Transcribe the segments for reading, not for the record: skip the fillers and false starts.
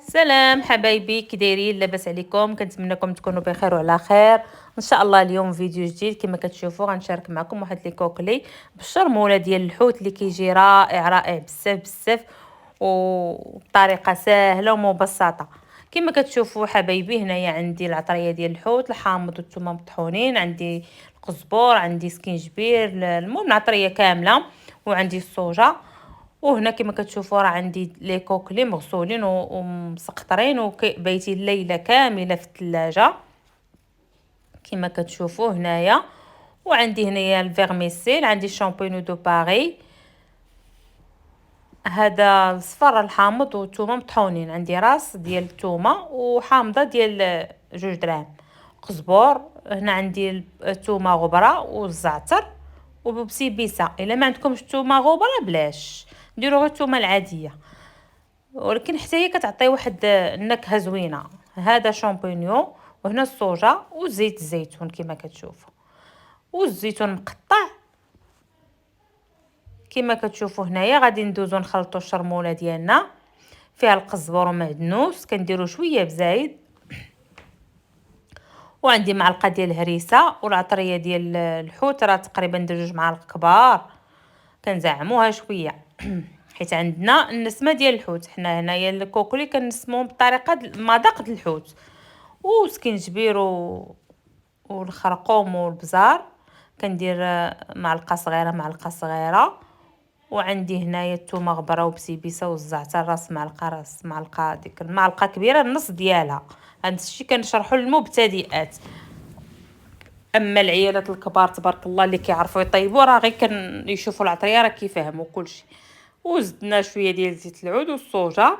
سلام حبايبي، كي دايرين؟ لاباس عليكم؟ كنتمنىكم تكونوا بخير وعلى خير ان شاء الله. اليوم فيديو جديد كما كتشوفوا غنشارك معكم واحد لي كوكلي بالشرموله ديال الحوت اللي كيجي رائع رائع بزاف بزاف وبطريقه سهله ومبسطه. كما كتشوفوا حبايبي، هنايا عندي العطريه ديال الحوت الحامض والثومه مطحونين، عندي القزبور، عندي سكينجبير، المهم العطريه كامله، وعندي الصوجه. وهنا كما كتشوفوا راه عندي لي كوكلي مغسولين ومسقطرين وبايتين الليله كامله في الثلاجه كما كتشوفوا هنايا. وعندي هنايا الفيرميسيل، عندي الشامبينو دو باري، هذا الصفر الحامض والثومه مطحونين، عندي راس ديال الثومه وحامضه ديال 2 غرام قزبور، هنا عندي الثومه غبره والزعتر وبسيبيسه. الا ما عندكمش الثومه غبره بلاش، ديروا غير الثومه العاديه، ولكن حتى هي كتعطي واحد النكهه زوينه. هذا شامبينيون، وهنا الصوجه وزيت الزيتون كما كتشوفوا، والزيتون مقطع كما كتشوفوا هنايا. غادي ندوزو نخلطوا الشرموله ديالنا، فيها القزبر ومعدنوس، كنديروا شويه بزايد، وعندي معلقه ديال الهريسه، والعطريه ديال الحوت راه تقريبا 2 معالق كبار، كنزعموها شويه حيت عندنا النسمه ديال الحوت. حنا هنايا الكوكلي كنسموه بطريقه مذاق الحوت، وسكينجبير والخرقوم والبزار كندير معلقه صغيره معلقه صغيره. وعندي هنايا الثومه غبره وبسيبيسه والزعتر راس معلقه ديك المعلقه كبيره النص ديالها. هذا الشيء كنشرحوا للمبتدئات، اما العيالات الكبار تبارك الله اللي كيعرفوا يطيبوا راه غير يشوفوا العطريه راه كيفهموا كلشي. وزدنا شويه ديال زيت العود والصوجه،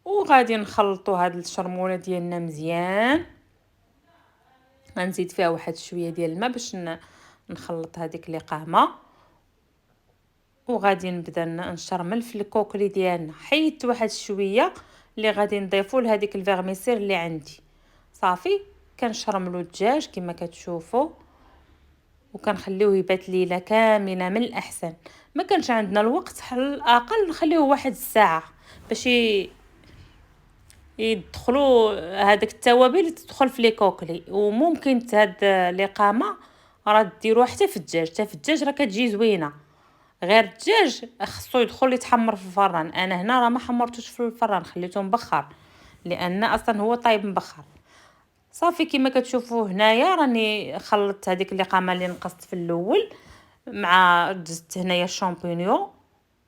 وغادي نخلطوا هاد الشرموله ديالنا مزيان. غنزيد فيها واحد شويه ديال الماء باش نخلط هذيك اللي قامه، وغادي نبدا نشرمل في الكوكلي ديالنا. حيدت واحد شويه اللي غادي نضيفوا لهذيك الفيرميسير اللي عندي. صافي كنشرملو الدجاج كما كتشوفوا، وكنخليوه يبات ليله كامله. من الاحسن ما كانش عندنا الوقت، على الاقل نخليوه واحد الساعه باش يدخلوا هذاك التوابل تدخل في لي كوكلي. وممكن هاد الاقامه راه ديروها حتى في الدجاج، حتى في الدجاج راه كتجي زوينه. غير الدجاج خصو يدخل يتحمر في الفران، انا هنا راه ما حمرتوش في الفران، خليته مبخر لان اصلا هو طايب مبخر. صافي كما كتشوفوا هنايا راني خلطت هذيك اللقامه اللي نقصت في الاول، مع جزت هنايا الشامبينيون،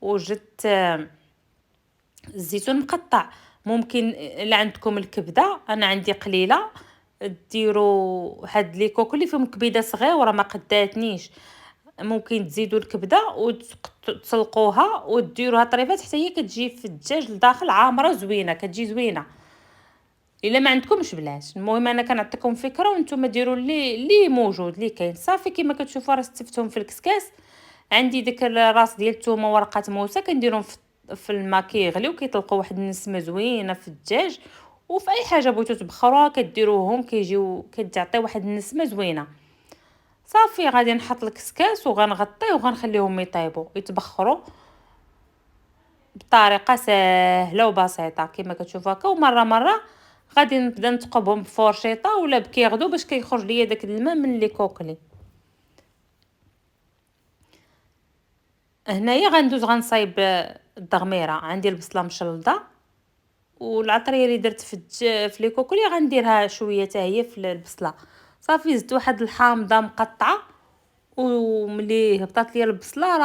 وجدت الزيتون مقطع. ممكن الا عندكم الكبده، انا عندي قليله، ديروا هاد لي كوكلي فيهم كبيده صغيره ما قداتنيش، ممكن تزيدوا الكبده وتسلقوها وديروها طريفات حتى هي كتجي في الدجاج لداخل عامره زوينه، كتجي زوينه. الا ما عندكمش بلاش، المهم انا كنعطيكم فكره وانتم ديروا اللي موجود اللي كاين. صافي كما كتشوفوا راه استفتهم في الكسكاس. عندي ديك الراس ديال الثومه ورقه موسى كنديرهم في الماء كيغلي وكيطلقوا واحد النسمه زوينه في الدجاج، وفي اي حاجه بغيتو تبخروها كديروهم كيجيو كتعطي واحد النسمه زوينه. صافي غادي نحط الكسكاس وغنغطيه وغنخليهم يطيبوا يتبخروا بطريقه سهله وبسيطه كما كتشوفوا هكا. ومره مره غادي نبدا نثقبهم بفورشيطه ولا بكيغدو باش كيخرج ليا داك الماء من لي كوكلي. هنايا غندوز غنصايب الدغميره، عندي البصله مشلضه، والعطريه اللي درت في لي كوكلي غنديرها شويه حتى هي في البصله. صافي زدت واحد الحامضه مقطعه، وملي هبطات ليا البصله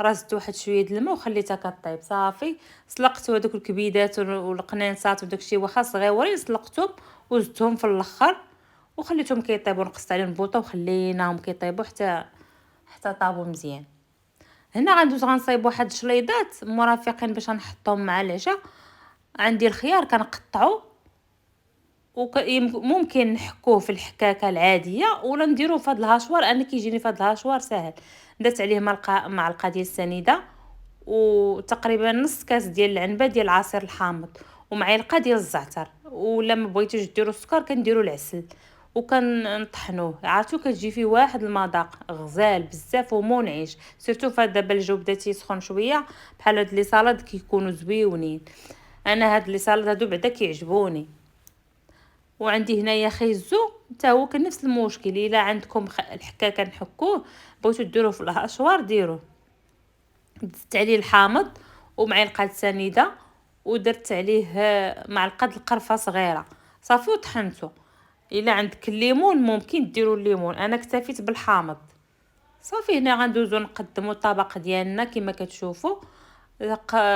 راه زدت واحد شويه د الماء وخليتها كطيب. صافي سلقت هذوك الكبيدات والقنينصات وداكشي واخا صغيورين، سلقتهم وزدتهم في الاخر وخليتهم كيطيبوا. نقصت عليهم البوطه وخليناهم كيطيبوا حتى طابوا مزيان. هنا غندوز غنصايب واحد شليضات مرافقين باش نحطهم مع العشاء. عندي الخيار كنقطعو ممكن نحكوه في الحكاكه العاديه ولا نديروه في هذا الهاشوار، انا كيجيني في هذا الهاشوار ساهل. درت عليه معلقه ديال السنيده وتقريبا نص كاس ديال العنبه ديال العصير الحامض ومعلقه ديال الزعتر، ولا ما بغيتوش ديروا السكر كنديروا العسل وكنطحنوه. عرفتوا كتجي فيه واحد المذاق غزال بزاف ومنعش، سيرتو فدابا الجو بدا تيسخن شويه بحال هاد لي صالاد كيكونوا زويونين. انا هاد لي صالات هادو بعدا كيعجبوني. وعندي هنايا خيزو حتى هو كان نفس المشكل. الا عندكم الحكا كنحكوه بغيتو ديروه في الاشوار ديروه. درت عليه الحامض ومعلقه سنيده ودرت عليه معلقه القرفه صغيره صافي وطحنته. الا عندك الليمون ممكن ديروا الليمون، انا اكتفيت بالحامض صافي. هنا غندوزو نقدموا الطبق ديالنا كما كتشوفوا.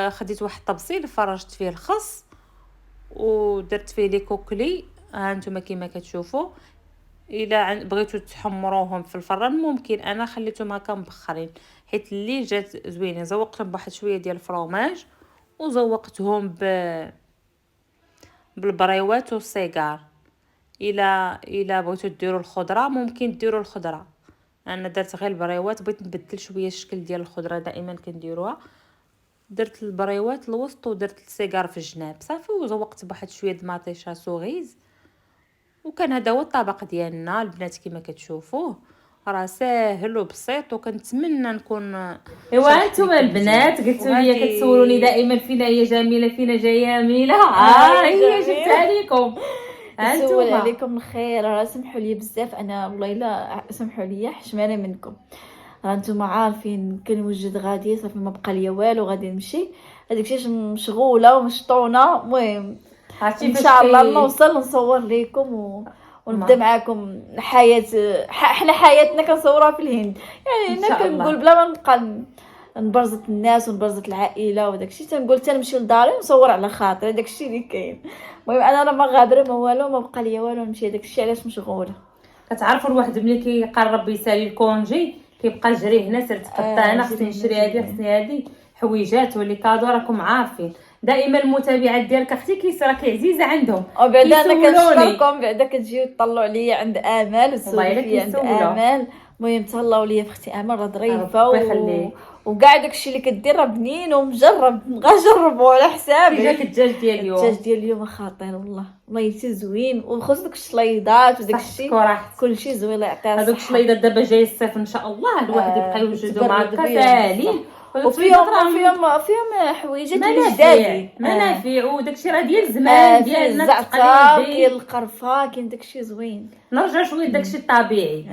خديت واحد الطبسيل فرجت فيه الخس ودرت فيه لي كوكلي ها انتم كما كتشوفوا. الا بغيتو تحمروهم في الفران ممكن، انا خليتهم هكا مبخرين حيت اللي جات زوينه. زوقتهم بواحد شويه ديال الفرomاج وزوقتهم بالبريوات والسيجار. الا بغيتو ديروا الخضره ممكن ديروا الخضره، انا درت غير البريوات. بغيت نبدل شويه الشكل ديال الخضره دائما كنديروها. درت البريوات الوسط ودرت السيجار في الجناب صافي وزوقت بواحد شويه د مطيشه سوغيز. وكان هذا هو الطبق ديالنا البنات كما كتشوفوه. راه ساهل وبسيط وكنتمنى نكون ايوا انتم البنات قلتوا لي كتسولوني دائما فينا هي جميله فينا جميله. هي جبتها لكم. نسول عليكم الخير. راه سمحوا لي بزاف، انا والله الا سمحوا لي حشمانه منكم. راه نتوما عارفين كنوجد غادي صافي ما بقى ليا والو غادي نمشي. هذاك الشيء مشغوله ومشطونه. المهم ان شاء الله نوصل نصور لكم ونبدا معاكم الحياه. حنا حياتنا كنصوروها في الهند يعني. انا كنقول بلا ما نبقى نبرزت الناس ونبرزت العائله وداك الشيء تنقول تنمشي لداري ونصور على خاطري. داك الشيء اللي كاين. المهم انا راه ما غادره ما والو ما بقى ليا والو نمشي. داك الشيء علاش مشغوله. كتعرفوا الواحد ملي كيقرب يسالي الكونجي كيبقى جري هنا سير تقطع هنا خصني نشري هذه خصني هذه حويجات ولي كادو. راكم عارفين دائما المتابعات ديالك اختي كيصرا عزيزه عندهم. وبعدا انا كنشكركم بعدا كتجيو تطلعوا عليا عند امال وتسولوا فيا عند امال. المهم تهلاو ليا في اختي امال راه ظريفه وكاع داكشي اللي كدير راه بنين ومجرب. نبغى نجربو على حسابي. جاك الدجاج ديال اليوم. الدجاج ديال اليوم خطير والله. والله حتى زوين وخص داك الشليضات وداكشي كلشي زوين. الله يعطيها هذوك الشليضات دابا جاي الصيف ان شاء الله الواحد يبقى يوجدهم هكا ساهلين. وفيهم حويجات جدادين منافع وداكشي راه ديال زمان ديالنا الزعتر كاين القرفه كاين داكشي زوين. نرجع شويه داكشي الطبيعي.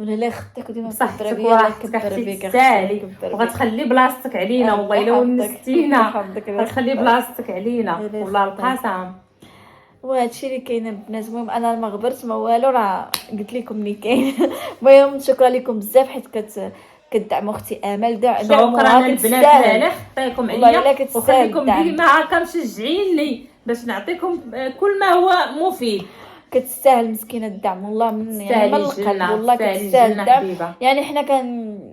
ولا لا خدتك ديما بصحتك وراحتك تسالي وغتخلي بلاصتك علينا. والله الا ونستينا غتخلي بلاصتك علينا والله القسم. وهادشي اللي كاين البنات. المهم انا ما غبرت ما والو راه قلت لكم اللي كاين. المهم شكرا لكم بزاف حيت كدعموا اختي امل. شكرا البنات على خطيكم عليا وخليكم ديما هكا مشجعيني باش نعطيكم كل ما هو مفيد. كتستاهل مسكينه الدعم والله من القلب. والله كتستاهل الدعم يعني. حنا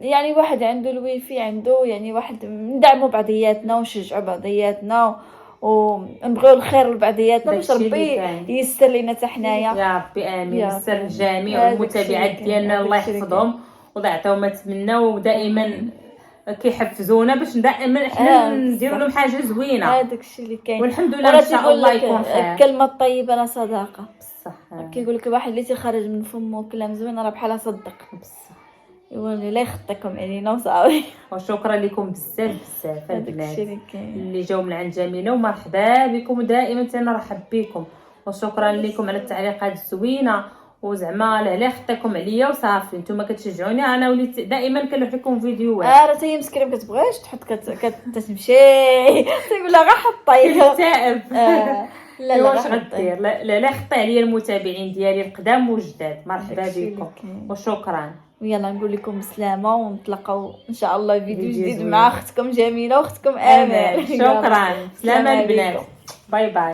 يعني واحد عنده الويفي عنده يعني واحد ندعموا بعضياتنا ونشجعوا بعضياتنا ونبغيو الخير لبعضياتنا باش ربي ييسر لينا حتى حنايا يا ربي امين. ييسر الجميع والمتابعات ديالنا الله يحفظهم والله يعطيهم ما تمناو ودائما كيحفزونا باش دائما احنا نديروا لهم حاجه زوينه. هذاك الشيء اللي كاين والحمد لله ان شاء الله يكون خير. الكلمه الطيبه لا صدقه بصح. كيقول لك الواحد اللي تيخرج من فمه كلام زوين راه بحال صدق. بصح والله لا يخطيكم علينا وصافي. وشكرا لكم بزاف البنات اللي جاو من عند جميله ومرحبا بكم ودائما تنرحب بكم. وشكرا لكم على التعليقات الزوينه وزعما على خطيكم عليا وصافي. نتوما كتشجعوني انا وليت دائما كنلوح لكم فيديوهات. راه حتى هي مسكينه ما كتبغيش تحط كتمشي تقول لها غير حطي كتائب. لا واش غدير. لا خطي عليا المتابعين ديالي القدام والجداد. مرحبا بكم وشكرا. ويلا نقول لكم بسلامه ونتلاقاو ان شاء الله فيديو جديد مع اختكم جميله واختكم امال. شكرا. سلامه البنات. باي باي.